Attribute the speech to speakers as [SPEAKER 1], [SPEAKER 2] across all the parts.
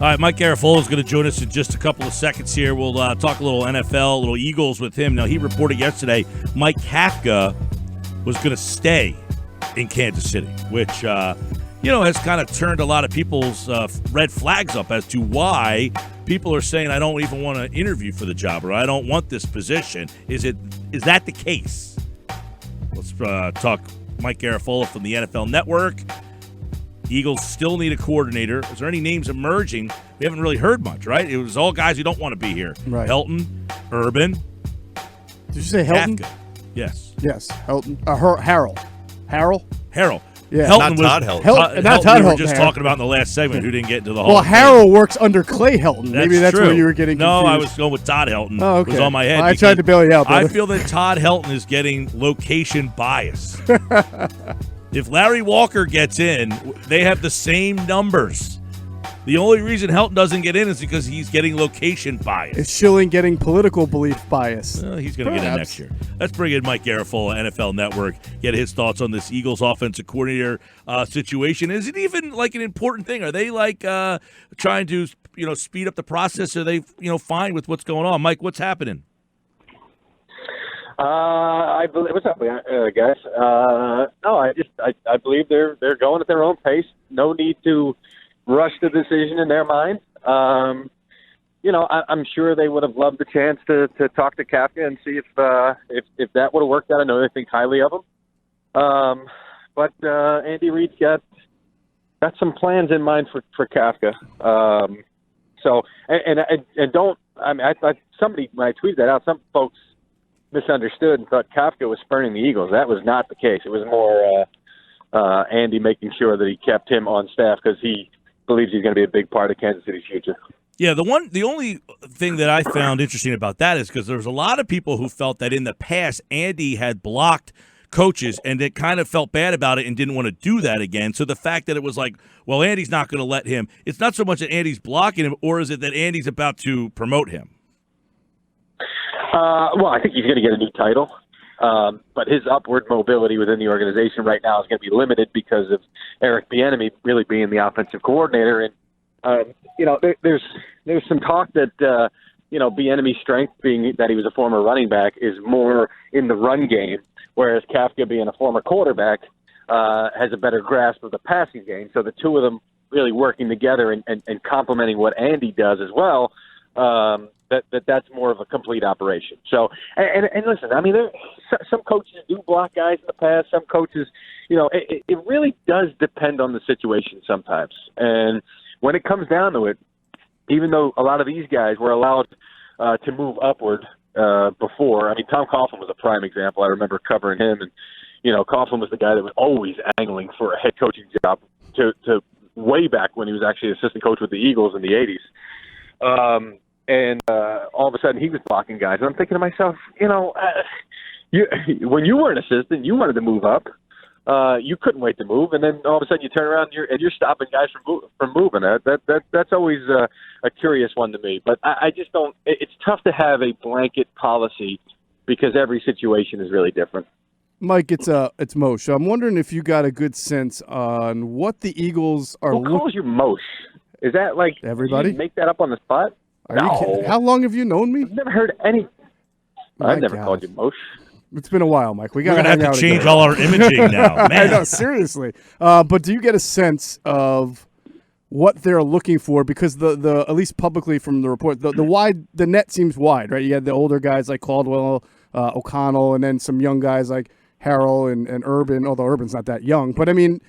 [SPEAKER 1] All right, Mike Garafolo is going to join us in just a couple of seconds here. We'll talk a little NFL, a little Eagles with him. Now, he reported yesterday Mike Kafka was going to stay in Kansas City, which, has kind of turned a lot of people's red flags up as to why people are saying, I don't even want to interview for the job, or I don't want this position. Is that the case? Let's talk Mike Garafolo from the NFL Network. Eagles still need a coordinator. Is there any names emerging? We haven't really heard much, right? It was all guys who don't want to be here.
[SPEAKER 2] Right.
[SPEAKER 1] Helton, Urban.
[SPEAKER 2] Did you say Helton?
[SPEAKER 1] Kafka. Yes.
[SPEAKER 2] Yes, Helton. Harold. Yeah.
[SPEAKER 1] Helton
[SPEAKER 3] not
[SPEAKER 1] was,
[SPEAKER 3] Todd Helton.
[SPEAKER 2] Not Todd
[SPEAKER 1] we were
[SPEAKER 2] Helton,
[SPEAKER 1] just
[SPEAKER 2] Harold.
[SPEAKER 1] talking about in the last segment who didn't get into the Hall
[SPEAKER 2] Well,
[SPEAKER 1] of Fame.
[SPEAKER 2] Harold works under Clay Helton. Maybe that's
[SPEAKER 1] true.
[SPEAKER 2] where you were getting confused.
[SPEAKER 1] No, I was going with Todd Helton.
[SPEAKER 2] Oh, okay.
[SPEAKER 1] It was on my head.
[SPEAKER 2] I tried to bail you out, brother.
[SPEAKER 1] I feel that Todd Helton is getting location bias. If Larry Walker gets in, they have the same numbers. The only reason Helton doesn't get in is because he's getting location bias.
[SPEAKER 2] Is Schilling getting political belief bias?
[SPEAKER 1] He's going to get in next year. Let's bring in Mike Garafolo, NFL Network, get his thoughts on this Eagles offensive coordinator situation. Is it even like an important thing? Are they trying to speed up the process? Are they fine with what's going on? Mike, what's happening?
[SPEAKER 4] I believe. What's up, guys? No, I believe they're going at their own pace. No need to rush the decision in their mind. I'm sure they would have loved the chance to talk to Kafka and see if that would have worked out. I know they think highly of him. But Andy Reid's got some plans in mind for Kafka. Somebody, when I tweeted that out, some folks misunderstood and thought Kafka was spurning the Eagles. That was not the case. It was more Andy making sure that he kept him on staff because he believes he's going to be a big part of Kansas City's future.
[SPEAKER 1] Yeah, the only thing that I found interesting about that is because there was a lot of people who felt that in the past Andy had blocked coaches and it kind of felt bad about it and didn't want to do that again. So the fact that it was like, well, Andy's not going to let him, it's not so much that Andy's blocking him, or is it that Andy's about to promote him?
[SPEAKER 4] Well, I think he's going to get a new title. But his upward mobility within the organization right now is going to be limited because of Eric Bieniemy really being the offensive coordinator. And, there's some talk that, Bieniemy's strength being that he was a former running back is more in the run game, whereas Kafka being a former quarterback has a better grasp of the passing game. So the two of them really working together and complementing what Andy does as well, that's more of a complete operation. So, and listen, I mean, some coaches do block guys in the past. Some coaches, it really does depend on the situation sometimes. And when it comes down to it, even though a lot of these guys were allowed to move upward before, I mean, Tom Coughlin was a prime example. I remember covering him, and Coughlin was the guy that was always angling for a head coaching job to way back when he was actually assistant coach with the Eagles in the 80s. And all of a sudden he was blocking guys. And I'm thinking to myself, when you were an assistant, you wanted to move up. You couldn't wait to move, and then all of a sudden you turn around and you're stopping guys from moving. That's always a curious one to me. But I just don't. It's tough to have a blanket policy because every situation is really different.
[SPEAKER 2] Mike, it's Moshe. I'm wondering if you got a good sense on what the Eagles are.
[SPEAKER 4] Who calls you Moshe? Is that like
[SPEAKER 2] everybody?
[SPEAKER 4] You make that up on the spot?
[SPEAKER 2] Are you kidding? How long have you known me?
[SPEAKER 4] I've never heard any. I've never called you Moshe.
[SPEAKER 2] It's been a while, Mike. We're
[SPEAKER 1] going to have to change all our imaging now. Man.
[SPEAKER 2] I know, seriously. But do you get a sense of what they're looking for? Because the at least publicly from the report, the net seems wide, right? You had the older guys like Caldwell, O'Connell, and then some young guys like Harrell and Urban, although Urban's not that young. But, I mean,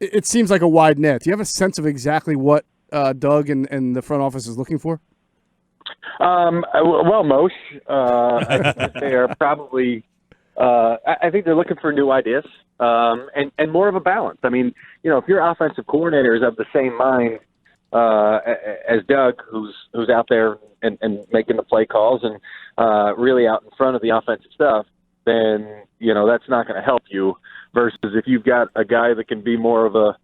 [SPEAKER 2] it seems like a wide net. Do you have a sense of exactly what Doug and the front office is looking for?
[SPEAKER 4] Well, Moshe, I think they are probably I think they're looking for new ideas and more of a balance. I mean, if your offensive coordinator is of the same mind as Doug, who's out there and making the play calls and really out in front of the offensive stuff, then, that's not going to help you versus if you've got a guy that can be more of a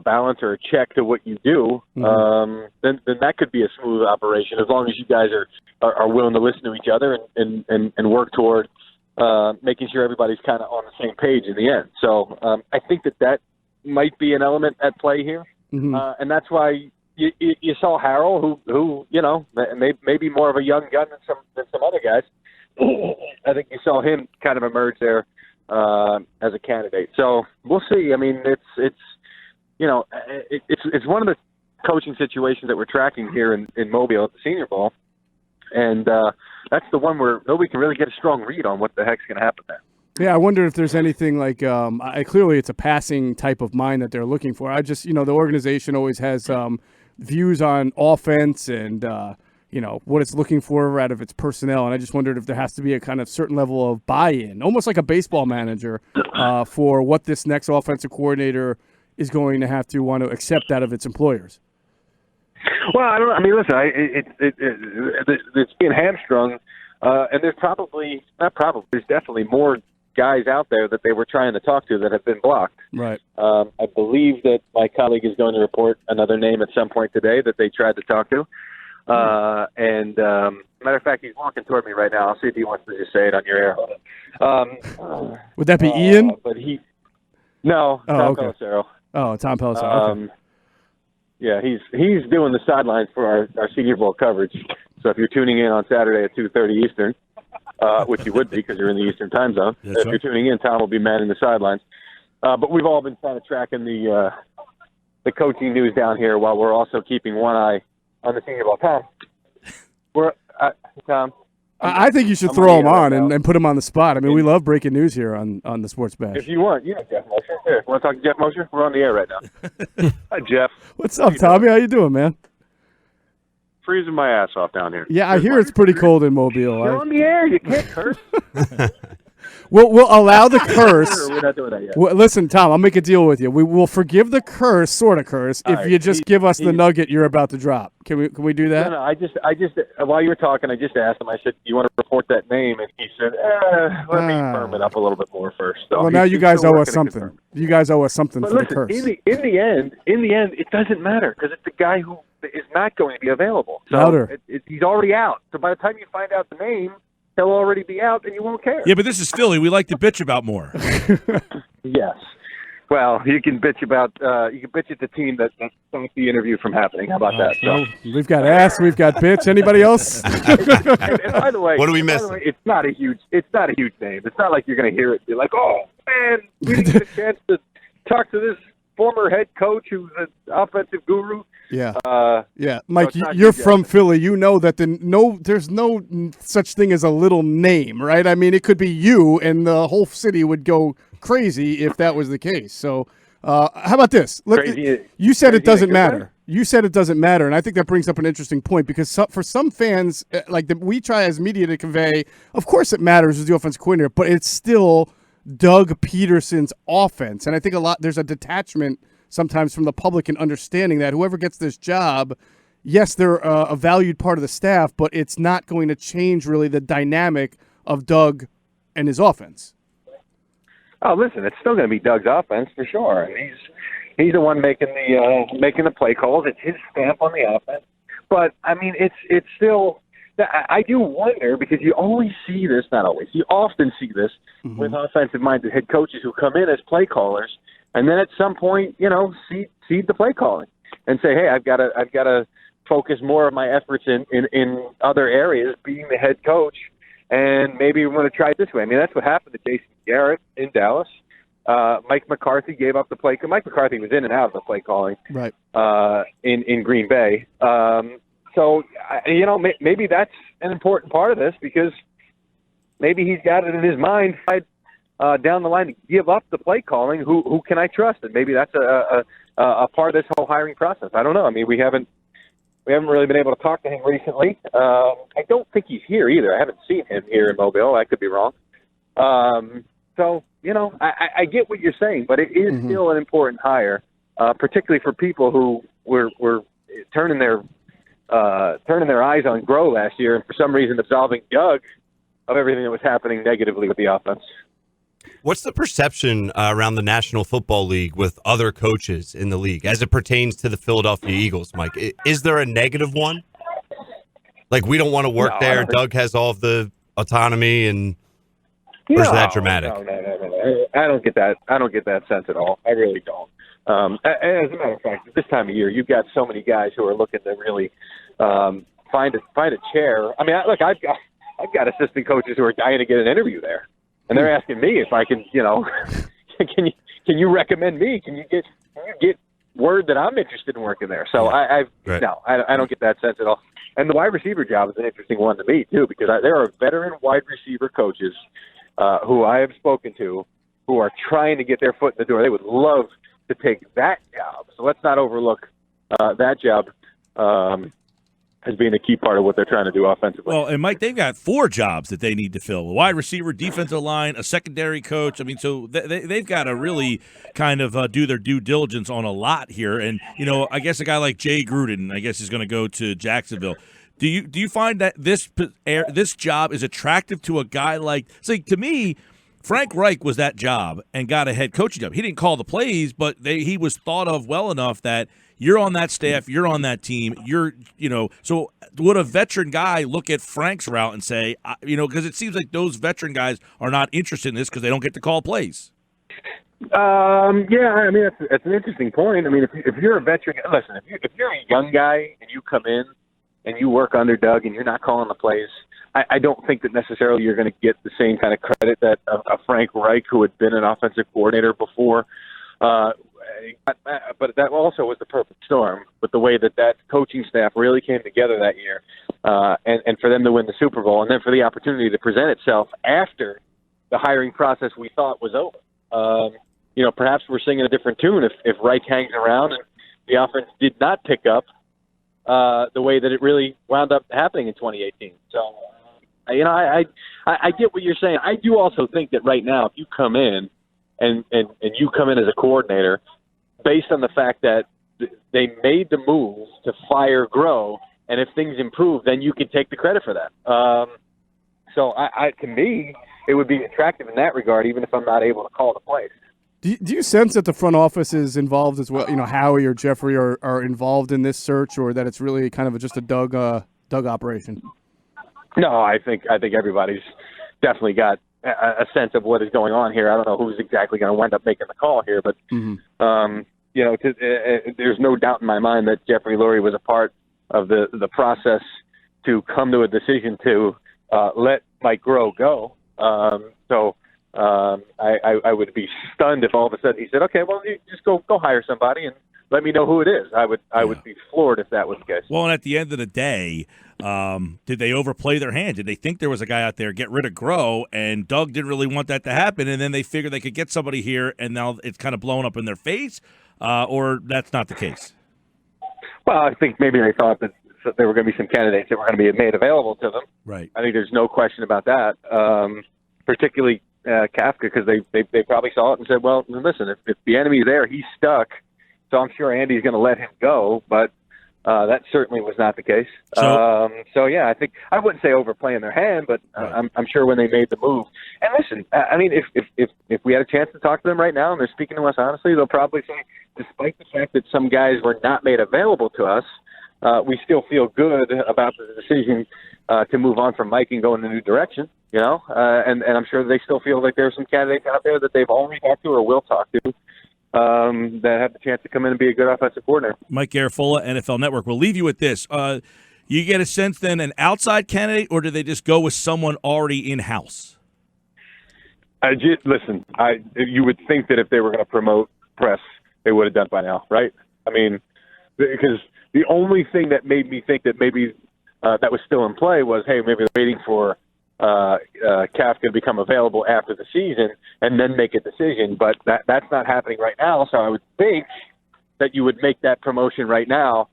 [SPEAKER 4] balance or a check to what you do, then that could be a smooth operation as long as you guys are willing to listen to each other and work toward making sure everybody's kind of on the same page in the end. So I think that might be an element at play here. And that's why, you saw Harrell, who maybe more of a young gun than some other guys. I think you saw him kind of emerge there as a candidate. So we'll see. I mean, it's one of the coaching situations that we're tracking here in Mobile at the Senior Bowl, and that's the one where nobody can really get a strong read on what the heck's going to happen there.
[SPEAKER 2] Yeah, I wonder if there's anything like clearly it's a passing type of mind that they're looking for. I just, the organization always has views on offense and, what it's looking for out of its personnel. And I just wondered if there has to be a kind of certain level of buy-in, almost like a baseball manager, for what this next offensive coordinator is going to have to want to accept out of its employers.
[SPEAKER 4] Well, listen, it's being hamstrung, and there's there's definitely more guys out there that they were trying to talk to that have been blocked.
[SPEAKER 2] Right.
[SPEAKER 4] I believe that my colleague is going to report another name at some point today that they tried to talk to. And matter of fact, he's walking toward me right now. I'll see if he wants to just say it on your air.
[SPEAKER 2] Would that be Ian?
[SPEAKER 4] But no, Tom
[SPEAKER 2] okay.
[SPEAKER 4] Pelissero.
[SPEAKER 2] Oh, Tom Pelissero. Okay.
[SPEAKER 4] Yeah, he's doing the sidelines for our Senior Bowl coverage. So if you're tuning in on Saturday at 2:30 Eastern, which you would be because you're in the Eastern time zone, if you're tuning in, Tom will be manning the sidelines. But we've all been kind of tracking the coaching news down here while we're also keeping one eye on the Senior Bowl. Tom.
[SPEAKER 2] I think you should throw him on and put him on the spot. I mean, we love breaking news here on the Sports Bash.
[SPEAKER 4] If you want, Jeff Mosher. Here, want to talk to Jeff Mosher? We're on the air right now. Hi, Jeff.
[SPEAKER 2] What's up, Tommy? How you doing, man?
[SPEAKER 3] Freezing my ass off down here.
[SPEAKER 2] Yeah, I hear it's pretty cold in Mobile.
[SPEAKER 4] You're on the air. You can't curse.
[SPEAKER 2] We'll allow the curse.
[SPEAKER 4] We're not doing that yet.
[SPEAKER 2] Well, listen, Tom, I'll make a deal with you. We will forgive the curse, sort of curse, if you just give us the nugget you're about to drop. Can we do that?
[SPEAKER 4] No. I just while you were talking, I just asked him. I said, "Do you want to report that name?" And he said, "Let me firm it up a little bit more first." So
[SPEAKER 2] well, now you guys owe us something. You guys owe us something for
[SPEAKER 4] listen,
[SPEAKER 2] the curse.
[SPEAKER 4] In the end, it doesn't matter because it's the guy who is not going to be available. So
[SPEAKER 2] Louder.
[SPEAKER 4] He's already out. So by the time you find out the name, he'll already be out, and you won't care.
[SPEAKER 1] Yeah, but this is Philly. We like to bitch about more.
[SPEAKER 4] Yes. Well, you can bitch at the team that stopped the interview from happening. How about that? So.
[SPEAKER 2] We've got ass, we've got bitch. Anybody else?
[SPEAKER 4] and by the way,
[SPEAKER 3] what do we miss?
[SPEAKER 4] It's not a huge name. It's not like you're going to hear it and be like, "Oh man, we didn't get a chance to talk to this former head coach who's an offensive guru."
[SPEAKER 2] Yeah. Mike, you're from Philly. You know that there's no such thing as a little name, right? I mean, it could be you, and the whole city would go crazy if that was the case. So, how about this? You said it doesn't matter. You said it doesn't matter, and I think that brings up an interesting point because for some fans, we try as media to convey, of course it matters as the offensive coordinator, but it's still Doug Pederson's offense, and I think there's a detachment sometimes from the public in understanding that whoever gets this job, yes, they're a valued part of the staff, but it's not going to change really the dynamic of Doug and his offense.
[SPEAKER 4] Oh, listen, it's still going to be Doug's offense for sure. And he's the one making the play calls. It's his stamp on the offense. But I mean, it's still. I do wonder because you always see this, not always. You often see this with offensive-minded head coaches who come in as play callers. And then at some point, cede the play calling and say, "Hey, I've got to focus more of my efforts in other areas, being the head coach, and maybe we want to try it this way." I mean, that's what happened to Jason Garrett in Dallas. Mike McCarthy gave up the play. Mike McCarthy was in and out of the play calling,
[SPEAKER 2] right?
[SPEAKER 4] In Green Bay. So maybe that's an important part of this because maybe he's got it in his mind. Down the line to give up the play calling, who can I trust? And maybe that's a part of this whole hiring process. I don't know. I mean, we haven't really been able to talk to him recently. I don't think he's here either. I haven't seen him here in Mobile. I could be wrong. So I get what you're saying, but it is still an important hire, particularly for people who were turning their eyes on Groh last year, and for some reason absolving Doug of everything that was happening negatively with the offense.
[SPEAKER 3] What's the perception around the National Football League with other coaches in the league as it pertains to the Philadelphia Eagles, Mike? Is there a negative one? Like, we don't want to work there. Doug has all of the autonomy, or is that dramatic?
[SPEAKER 4] No. I don't get that. I don't get that sense at all. I really don't. As a matter of fact, at this time of year, you've got so many guys who are looking to really find a chair. I mean, I've got assistant coaches who are dying to get an interview there, and they're asking me if I can, can you recommend me? Can you get word that I'm interested in working there? So I don't get that sense at all. And the wide receiver job is an interesting one to me too, because there are veteran wide receiver coaches who I have spoken to who are trying to get their foot in the door. They would love to take that job. So let's not overlook that job as being a key part of what they're trying to do offensively.
[SPEAKER 1] Well, and Mike, they've got 4 jobs that they need to fill: a wide receiver, defensive line, a secondary coach. I mean, so they've got to really kind of do their due diligence on a lot here. And, I guess a guy like Jay Gruden, I guess, is going to go to Jacksonville. Do you find that this job is attractive to a guy like, say, to me, Frank Reich was that job and got a head coaching job. He didn't call the plays, but he was thought of well enough that you're on that staff, you're on that team, so would a veteran guy look at Frank's route and say, because it seems like those veteran guys are not interested in this because they don't get to call plays?
[SPEAKER 4] I mean, that's an interesting point. I mean, if you're a veteran, listen, if you're a young guy and you come in and you work under Doug and you're not calling the plays, I don't think that necessarily you're going to get the same kind of credit that a Frank Reich, who had been an offensive coordinator before, but that also was the perfect storm with the way that coaching staff really came together that year, and for them to win the Super Bowl, and then for the opportunity to present itself after the hiring process we thought was over. Perhaps we're singing a different tune if Reich hangs around and the offense did not pick up the way that it really wound up happening in 2018. So, I get what you're saying. I do also think that right now, if you come in and you come in as a coordinator, based on the fact that they made the move to fire Groh, and if things improve, then you can take the credit for that. So to me, it would be attractive in that regard, even if I'm not able to call the plays.
[SPEAKER 2] Do you sense that the front office is involved as well? Howie or Jeffrey are involved in this search, or that it's really kind of just a Doug operation? No,
[SPEAKER 4] I think everybody's definitely got a sense of what is going on here. I don't know who's exactly going to wind up making the call here, but there's no doubt in my mind that Jeffrey Lurie was a part of the process to come to a decision to let Mike Groh go. I would be stunned if all of a sudden he said, "Okay, well, you just go hire somebody and let me know who it is." I would be floored if that was the case.
[SPEAKER 1] Well, and at the end of the day, did they overplay their hand? Did they think there was a guy out there, get rid of Groh, and Doug didn't really want that to happen, and then they figured they could get somebody here, and now it's kind of blown up in their face, or that's not the case?
[SPEAKER 4] Well, I think maybe they thought that there were going to be some candidates that were going to be made available to them.
[SPEAKER 1] Right.
[SPEAKER 4] I think there's no question about that, particularly Kafka, because they probably saw it and said, well, listen, if the enemy's there, he's stuck, so I'm sure Andy's going to let him go, but that certainly was not the case. So yeah, I think I wouldn't say overplaying their hand, but I'm sure when they made the move. And listen, I mean, if we had a chance to talk to them right now and they're speaking to us honestly, they'll probably say, despite the fact that some guys were not made available to us, we still feel good about the decision to move on from Mike and go in a new direction. And I'm sure they still feel like there are some candidates out there that they've already talked to or will talk to that have the chance to come in and be a good offensive coordinator.
[SPEAKER 1] Mike Garafolo, NFL Network. We'll leave you with this. You get a sense then an outside candidate, or do they just go with someone already in-house?
[SPEAKER 4] Listen, you would think that if they were going to promote Press, they would have done by now, right? I mean, because the only thing that made me think that maybe that was still in play was, hey, maybe they're waiting for Kafka to become available after the season and then make a decision. But that's not happening right now. So I would think that you would make that promotion right now,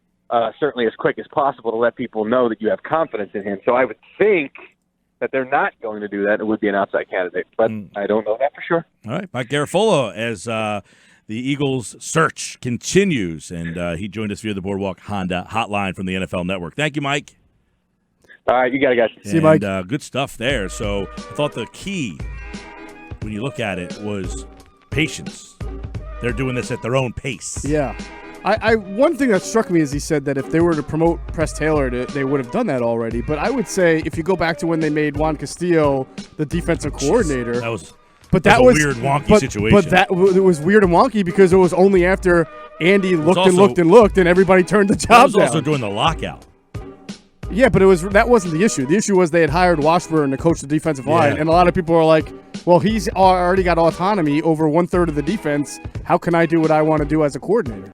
[SPEAKER 4] certainly as quick as possible, to let people know that you have confidence in him. So I would think that they're not going to do that. It would be an outside candidate, but I don't know that for sure.
[SPEAKER 1] All right, Mike Garafolo, as the Eagles search continues, and he joined us via the Boardwalk Honda hotline from the NFL Network. Thank you, Mike.
[SPEAKER 4] All right, you got it, guys.
[SPEAKER 2] See you, Mike.
[SPEAKER 1] Good stuff there. So I thought the key, when you look at it, was patience. They're doing this at their own pace.
[SPEAKER 2] Yeah. One thing that struck me is he said that if they were to promote Press Taylor, they would have done that already. But I would say if you go back to when they made Juan Castillo the defensive coordinator,
[SPEAKER 1] that was
[SPEAKER 2] But that
[SPEAKER 1] was
[SPEAKER 2] was
[SPEAKER 1] a weird, wonky situation.
[SPEAKER 2] But it was weird and wonky because it was only after Andy looked and looked, and everybody turned the job down.
[SPEAKER 1] That was also during the lockout.
[SPEAKER 2] Yeah, but that wasn't the issue. The issue was they had hired Washburn to coach the defensive line, and a lot of people were like, well, he's already got autonomy over 1/3 of the defense. How can I do what I want to do as a coordinator?